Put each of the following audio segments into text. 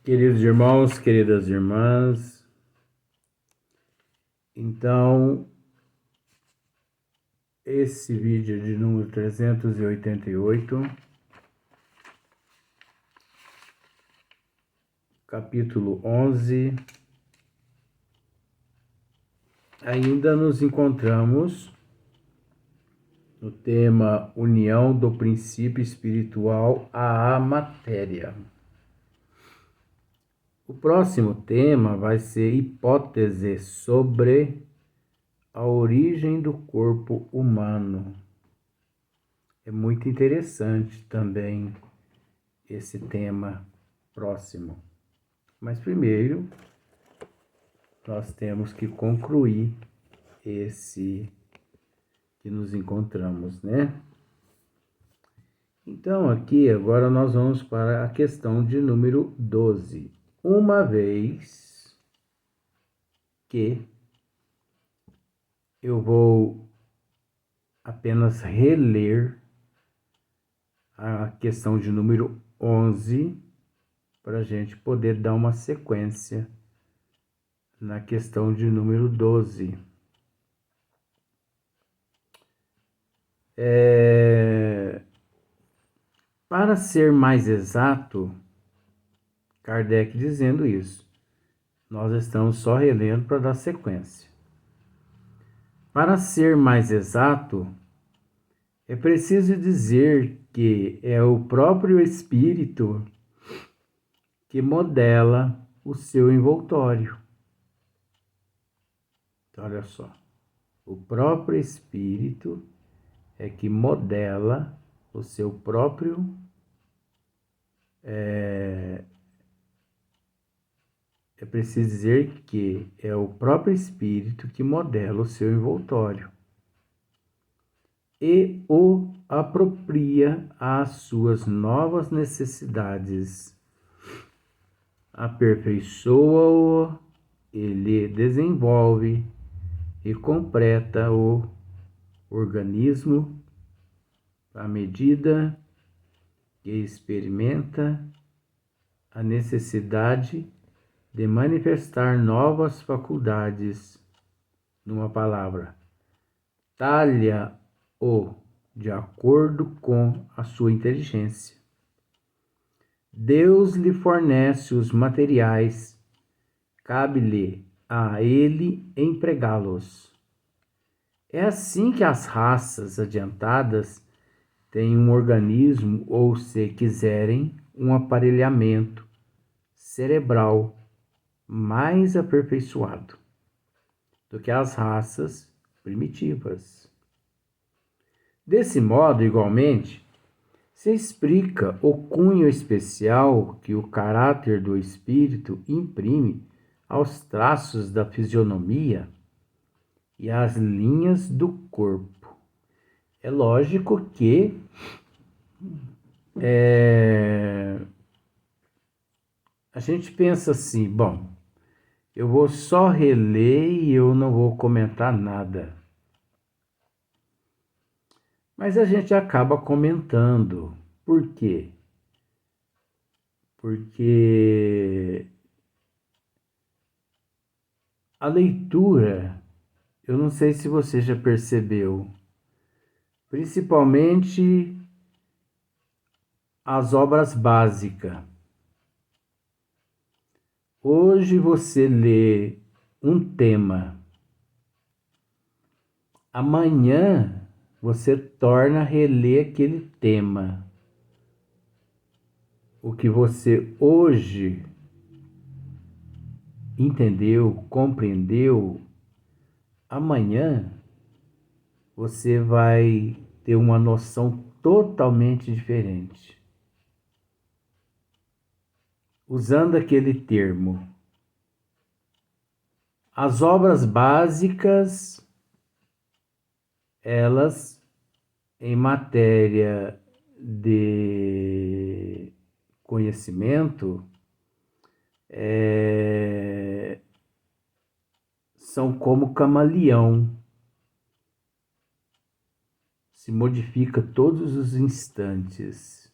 Queridos irmãos, queridas irmãs, então esse vídeo de número 388, capítulo 11, ainda nos encontramos no tema União do princípio espiritual à matéria. O próximo tema vai ser hipótese sobre a origem do corpo humano. É muito interessante também esse tema próximo. Mas primeiro, nós temos que concluir esse que nos encontramos, né? Então, aqui, agora nós vamos para a questão de número 12. Uma vez que eu vou apenas reler a questão de número 11 para a gente poder dar uma sequência na questão de número 12. Para ser mais exato, Kardec dizendo isso, nós estamos só relendo para dar sequência. Para ser mais exato, é preciso dizer que é o próprio espírito que modela o seu envoltório. Então, olha só, o próprio espírito é que modela o seu próprio é preciso dizer que é o próprio espírito que modela o seu envoltório e o apropria às suas novas necessidades, aperfeiçoa-o, ele desenvolve e completa o organismo à medida que experimenta a necessidade de manifestar novas faculdades. Numa palavra, talha-o de acordo com a sua inteligência. Deus lhe fornece os materiais, cabe-lhe a ele empregá-los. É assim que as raças adiantadas têm um organismo, ou, se quiserem, um aparelhamento cerebral mais aperfeiçoado do que as raças primitivas. Desse modo, igualmente, se explica o cunho especial que o caráter do espírito imprime aos traços da fisionomia e às linhas do corpo. É lógico que a gente pensa assim, bom, eu vou só reler e eu não vou comentar nada. Mas a gente acaba comentando. Por quê? Porque a leitura, eu não sei se você já percebeu, principalmente as obras básicas. Hoje você lê um tema, amanhã você torna a reler aquele tema. O que você hoje entendeu, compreendeu, amanhã você vai ter uma noção totalmente diferente. Usando aquele termo, as obras básicas, elas, em matéria de conhecimento, são como camaleão, se modifica todos os instantes,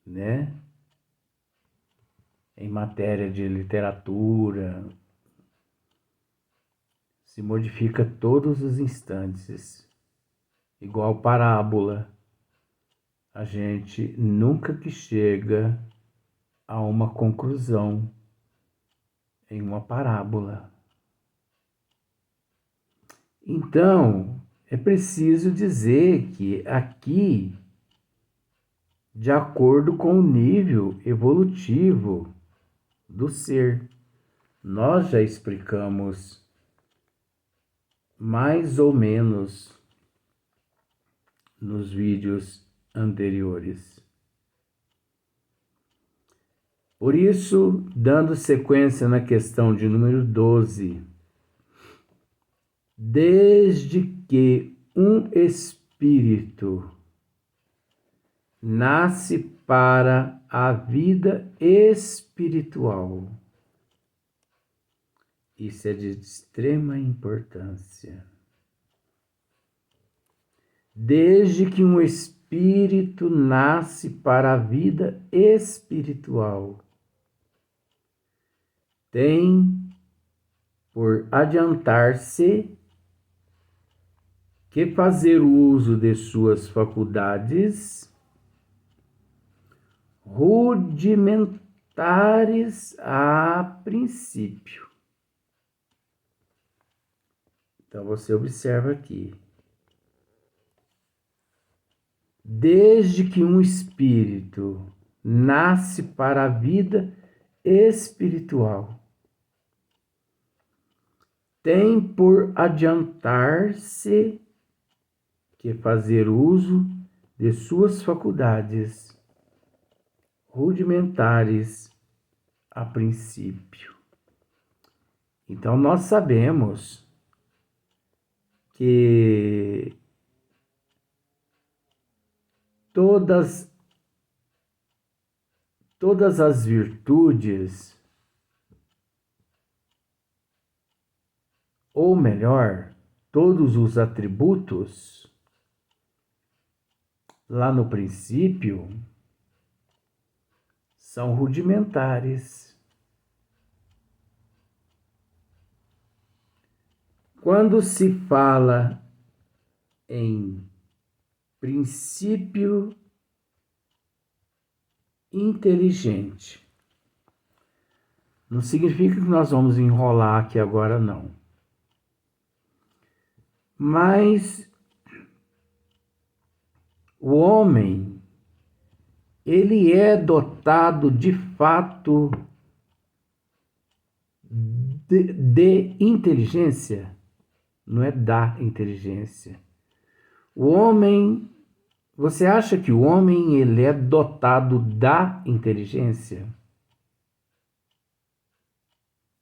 né? em matéria de literatura, se modifica todos os instantes, igual parábola. A gente nunca que chega a uma conclusão em uma parábola. Então, é preciso dizer que aqui, de acordo com o nível evolutivo do ser, nós já explicamos mais ou menos nos vídeos anteriores. Por isso, dando sequência na questão de número 12, desde que um espírito nasce para a vida espiritual, isso é de extrema importância. Desde que um espírito nasce para a vida espiritual, tem por adiantar-se que fazer uso de suas faculdades rudimentares a princípio. Então você observa aqui. Desde que um espírito nasce para a vida espiritual, tem por adiantar-se que fazer uso de suas faculdades rudimentares a princípio. Então nós sabemos que todas as virtudes, ou melhor, todos os atributos, lá no princípio, são rudimentares. Quando se fala em princípio inteligente, não significa que nós vamos enrolar aqui agora, não. Mas o homem, ele é dotado de fato de inteligência, não é da inteligência. O homem, você acha que o homem ele é dotado da inteligência?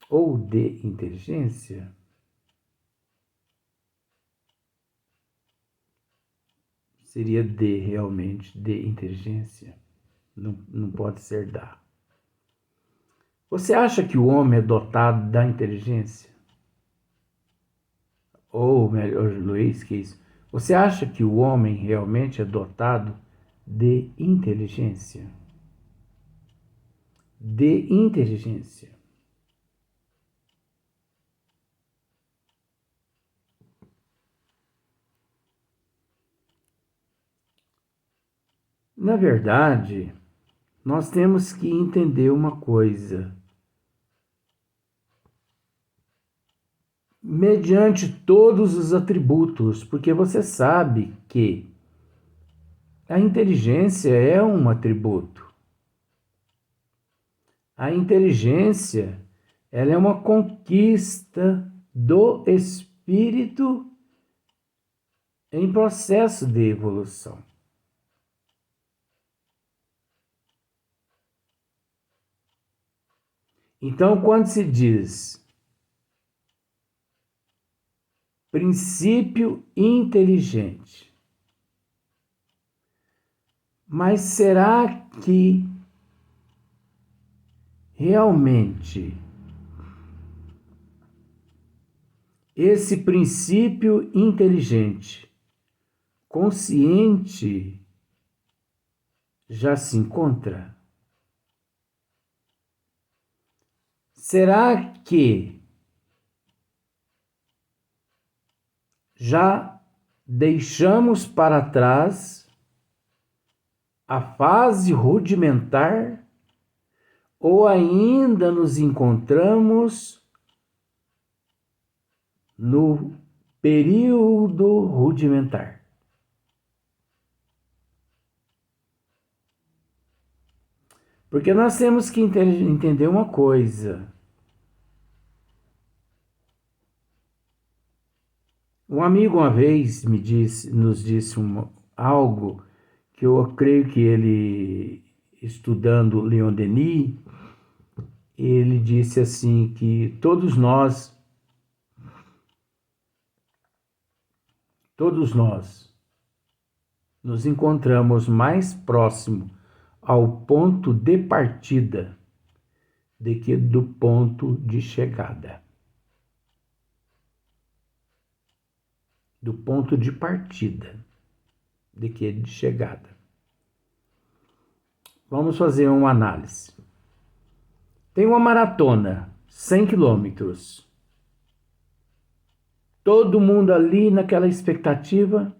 Ou de inteligência? Seria de, realmente, de inteligência. Não pode ser da. Você acha que o homem é dotado da inteligência? Ou melhor, Luiz, que isso? Você acha que o homem realmente é dotado de inteligência? De inteligência. Na verdade, nós temos que entender uma coisa. Mediante todos os atributos, porque você sabe que a inteligência é um atributo. A inteligência, ela é uma conquista do espírito em processo de evolução. Então, quando se diz princípio inteligente, mas será que realmente esse princípio inteligente, consciente, já se encontra? Será que já deixamos para trás a fase rudimentar ou ainda nos encontramos no período rudimentar? Porque nós temos que entender uma coisa. Um amigo uma vez nos disse algo que eu creio que ele, estudando Leon Denis, ele disse assim que todos nós nos encontramos mais próximo ao ponto de partida do que do ponto de chegada. Do ponto de partida do que de chegada. Vamos fazer uma análise. Tem uma maratona, 100 quilômetros. Todo mundo ali naquela expectativa,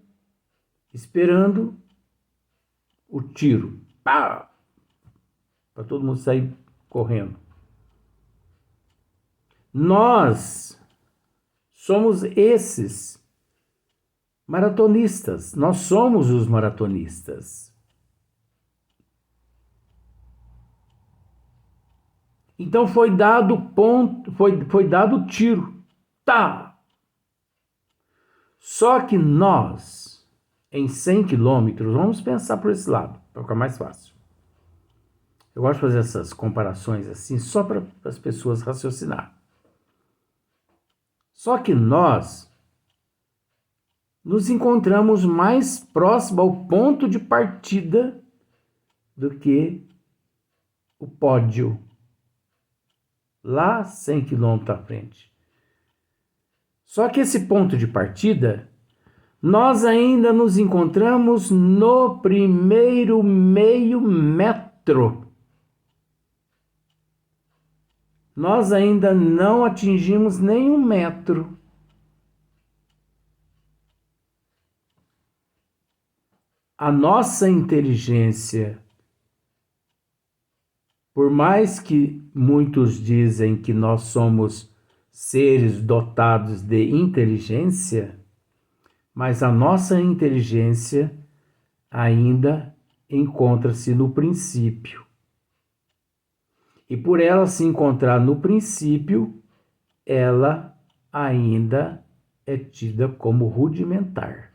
esperando o tiro. Pá! Para todo mundo sair correndo. Nós somos esses maratonistas. Nós somos os maratonistas. Então foi dado ponto, foi dado o tiro. Tá! Só que nós, em 100 quilômetros, vamos pensar por esse lado, para ficar mais fácil. Eu gosto de fazer essas comparações assim, só para as pessoas raciocinarem. Só que nós nos encontramos mais próximo ao ponto de partida do que o pódio, lá 100 quilômetros à frente. Só que esse ponto de partida, nós ainda nos encontramos no primeiro meio metro. Nós ainda não atingimos nem 1 metro. A nossa inteligência, por mais que muitos dizem que nós somos seres dotados de inteligência, mas a nossa inteligência ainda encontra-se no princípio. E por ela se encontrar no princípio, ela ainda é tida como rudimentar.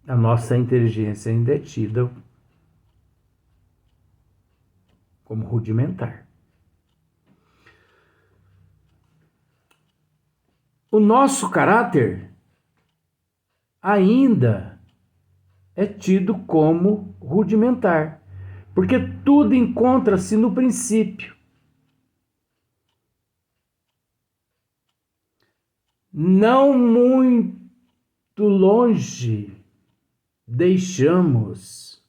A nossa inteligência ainda é tida como rudimentar. O nosso caráter ainda é tido como rudimentar, porque tudo encontra-se no princípio. Não muito longe deixamos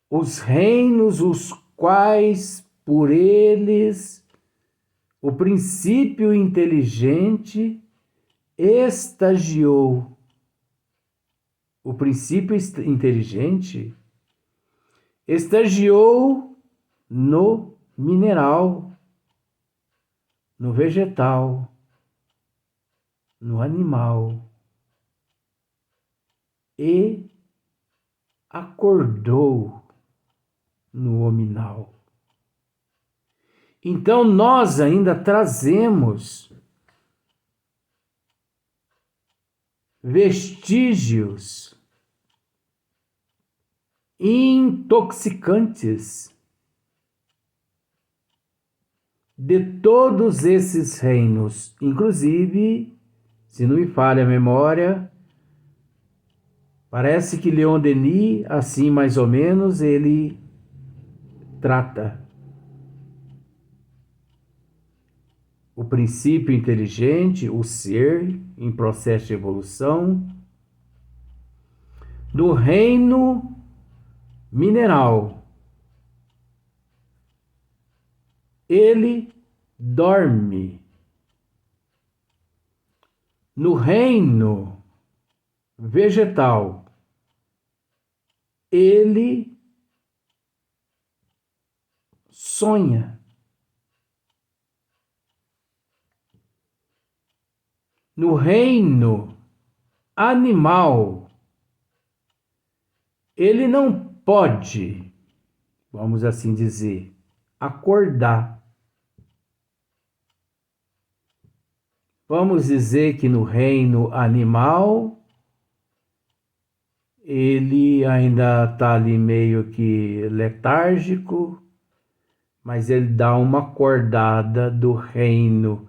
os reinos os quais por eles o princípio inteligente estagiou. O princípio inteligente estagiou no mineral, no vegetal, no animal e acordou no hominal. Então nós ainda trazemos vestígios intoxicantes de todos esses reinos, inclusive, se não me falha a memória, parece que Leon Denis, assim mais ou menos, ele trata o princípio inteligente, o ser em processo de evolução, No reino mineral, ele dorme. No reino vegetal, ele sonha. No reino animal, ele não pode, vamos assim dizer, acordar. Vamos dizer que no reino animal, ele ainda está ali meio que letárgico, mas ele dá uma acordada do reino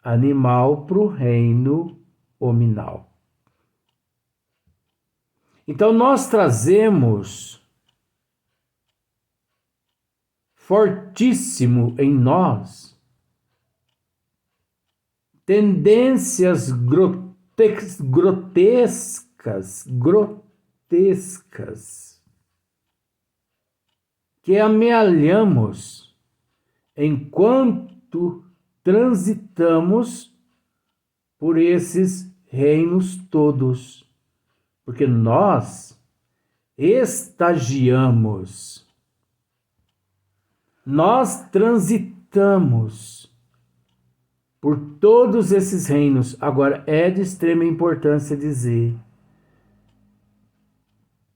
animal para o reino hominal. Então nós trazemos fortíssimo em nós tendências grotescas que amealhamos enquanto transitamos por esses reinos todos, porque nós estagiamos, nós transitamos por todos esses reinos. Agora, é de extrema importância dizer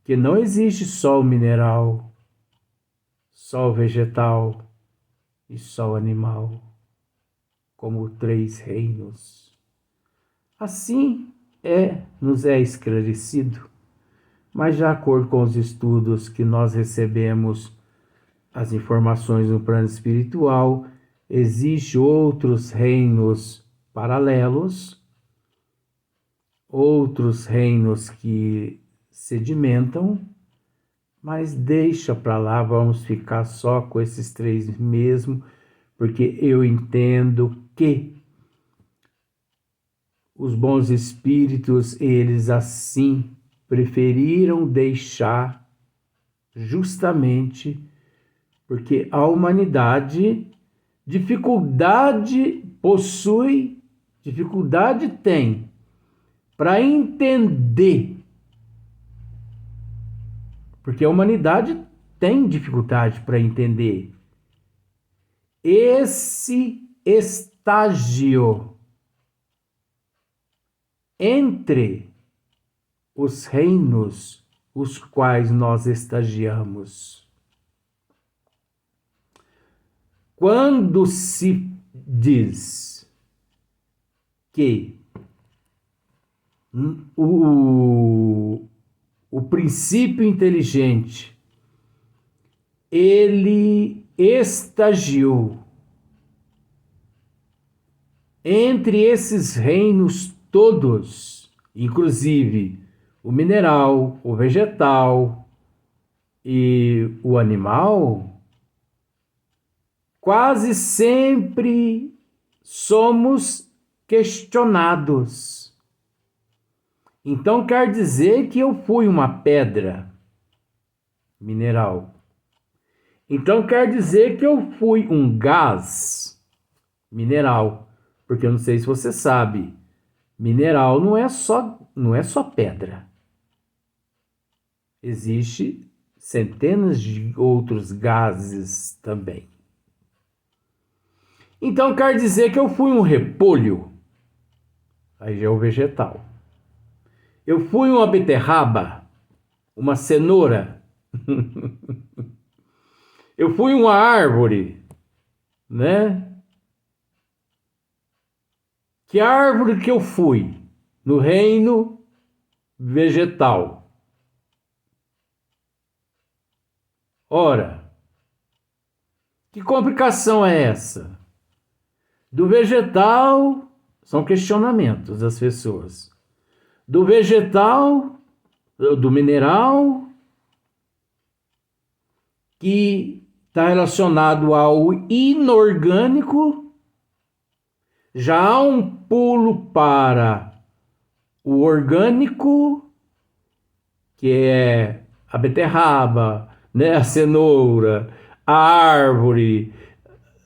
que não existe só o mineral, só o vegetal e só o animal, como 3 reinos. Assim nos é esclarecido, mas de acordo com os estudos que nós recebemos, as informações no plano espiritual, existem outros reinos paralelos, outros reinos que sedimentam, mas deixa para lá, vamos ficar só com esses 3 mesmo, porque eu entendo que os bons espíritos, eles assim preferiram deixar, justamente porque a humanidade dificuldade tem para entender, porque a humanidade tem dificuldade para entender esse estágio entre os reinos os quais nós estagiamos. Quando se diz que o princípio inteligente, ele estagiou entre esses reinos todos, inclusive o mineral, o vegetal e o animal, quase sempre somos questionados. Então quer dizer que eu fui uma pedra mineral. Então quer dizer que eu fui um gás mineral. Porque eu não sei se você sabe, mineral não é só pedra. Existem centenas de outros gases também. Então quer dizer que eu fui um repolho. Aí já é o vegetal. Eu fui uma beterraba, uma cenoura. Eu fui uma árvore, né? Que árvore que eu fui no reino vegetal? Ora, que complicação é essa? Do vegetal, são questionamentos das pessoas. Do vegetal, do mineral, que está relacionado ao inorgânico, já há um pulo para o orgânico, que é a beterraba, né, a cenoura, a árvore,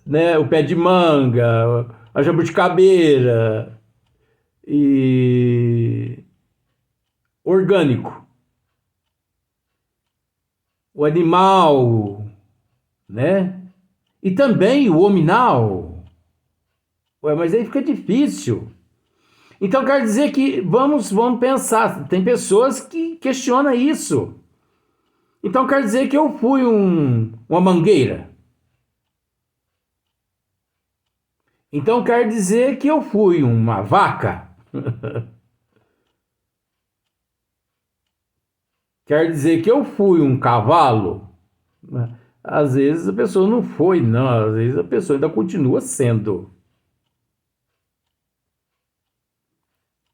né, o pé de manga, a jabuticabeira e orgânico, o animal, né? E também o hominal. Ué, mas aí fica difícil. Então quer dizer que vamos pensar, tem pessoas que questionam isso. Então quer dizer que eu fui uma mangueira. Então quer dizer que eu fui uma vaca. Quer dizer que eu fui um cavalo. Às vezes a pessoa não foi, não. Às vezes a pessoa ainda continua sendo.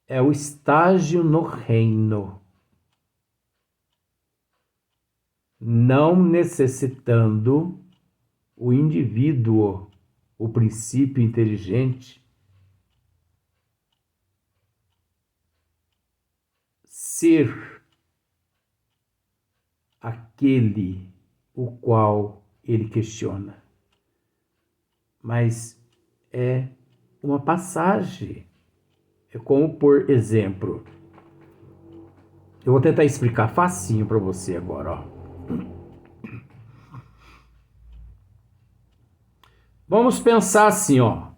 É o estágio no reino. Não necessitando o indivíduo, o princípio inteligente, ser aquele o qual ele questiona. Mas é uma passagem. É como, por exemplo, eu vou tentar explicar facinho para você agora, ó. Vamos pensar assim, ó.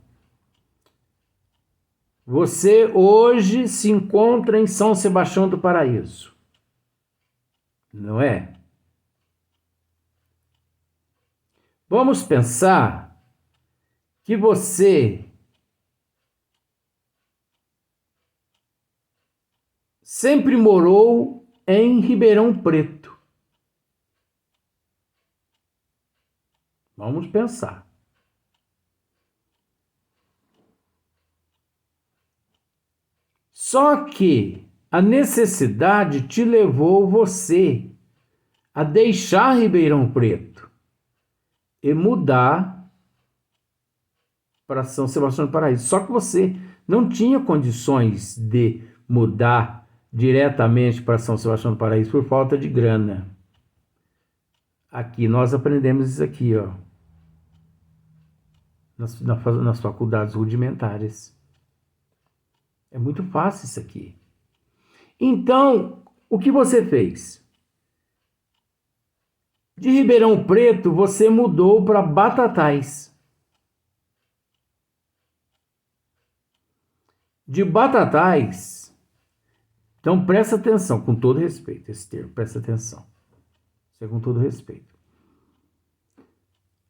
Você hoje se encontra em São Sebastião do Paraíso, não é? Vamos pensar que você sempre morou em Ribeirão Preto. Vamos pensar. Só que a necessidade te levou você a deixar Ribeirão Preto e mudar para São Sebastião do Paraíso. Só que você não tinha condições de mudar diretamente para São Sebastião do Paraíso por falta de grana. Aqui nós aprendemos isso aqui, ó, nas faculdades rudimentares. É muito fácil isso aqui. Então, o que você fez? De Ribeirão Preto, você mudou para Batatais. De Batatais, então presta atenção, com todo respeito, esse termo, presta atenção. Isso é com todo respeito.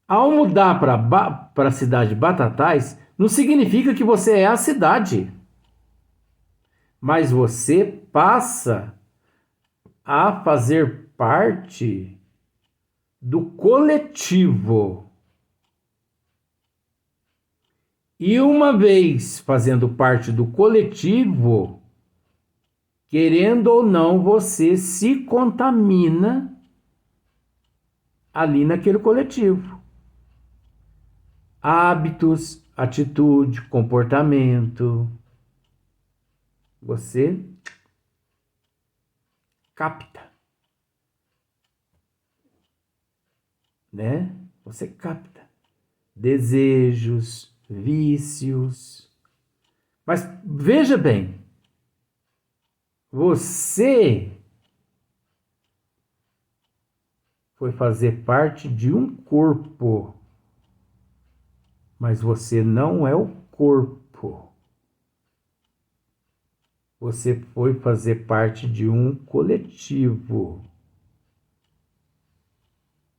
Ao mudar para a cidade de Batatais, não significa que você é a cidade, mas você passa a fazer parte do coletivo. E uma vez fazendo parte do coletivo, querendo ou não, você se contamina ali naquele coletivo. Hábitos, atitude, comportamento. Você capta, né? Você capta desejos, vícios. Mas veja bem, você foi fazer parte de um corpo, mas você não é o corpo. Você foi fazer parte de um coletivo,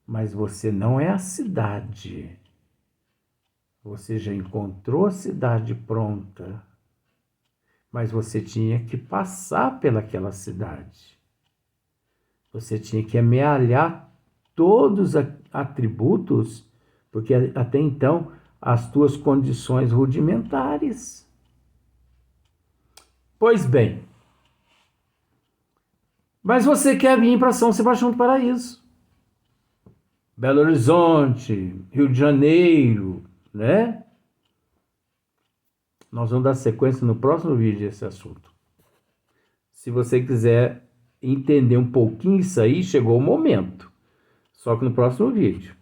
mas você não é a cidade. Você já encontrou a cidade pronta, mas você tinha que passar pelaquela cidade. Você tinha que amealhar todos os atributos, porque até então as tuas condições rudimentares. Pois bem, mas você quer vir para São Sebastião do Paraíso, Belo Horizonte, Rio de Janeiro, né? Nós vamos dar sequência no próximo vídeo desse assunto. Se você quiser entender um pouquinho isso aí, chegou o momento. Só que no próximo vídeo.